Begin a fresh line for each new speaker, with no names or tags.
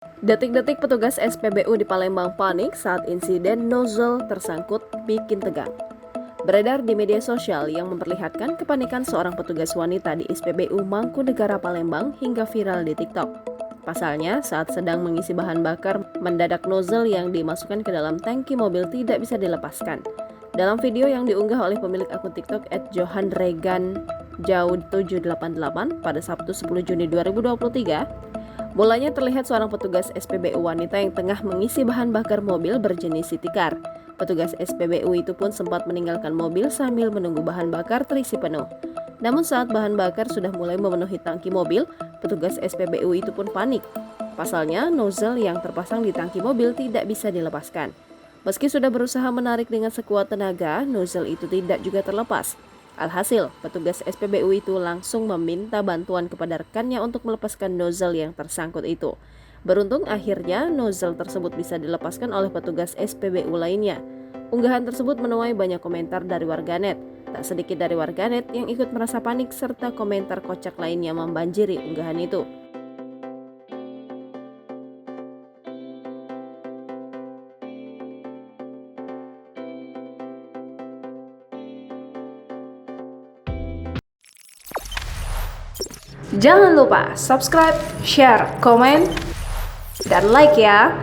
Detik-detik petugas SPBU di Palembang panik saat insiden nozzle tersangkut bikin tegang. Beredar di media sosial yang memperlihatkan kepanikan seorang petugas wanita di SPBU Mangkunegara Palembang hingga viral di TikTok. Pasalnya, saat sedang mengisi bahan bakar, mendadak nozzle yang dimasukkan ke dalam tangki mobil tidak bisa dilepaskan. Dalam video yang diunggah oleh pemilik akun TikTok @johanreganjaud788 pada Sabtu 10 Juni 2023, mulanya terlihat seorang petugas SPBU wanita yang tengah mengisi bahan bakar mobil berjenis City Car. Petugas SPBU itu pun sempat meninggalkan mobil sambil menunggu bahan bakar terisi penuh. Namun saat bahan bakar sudah mulai memenuhi tangki mobil, petugas SPBU itu pun panik. Pasalnya, nozzle yang terpasang di tangki mobil tidak bisa dilepaskan. Meski sudah berusaha menarik dengan sekuat tenaga, nozzle itu tidak juga terlepas. Alhasil, petugas SPBU itu langsung meminta bantuan kepada rekannya untuk melepaskan nozzle yang tersangkut itu. Beruntung akhirnya nozzle tersebut bisa dilepaskan oleh petugas SPBU lainnya. Unggahan tersebut menuai banyak komentar dari warganet. Tak sedikit dari warganet yang ikut merasa panik serta komentar kocak lainnya membanjiri unggahan itu. Jangan lupa subscribe, share, komen, dan like ya.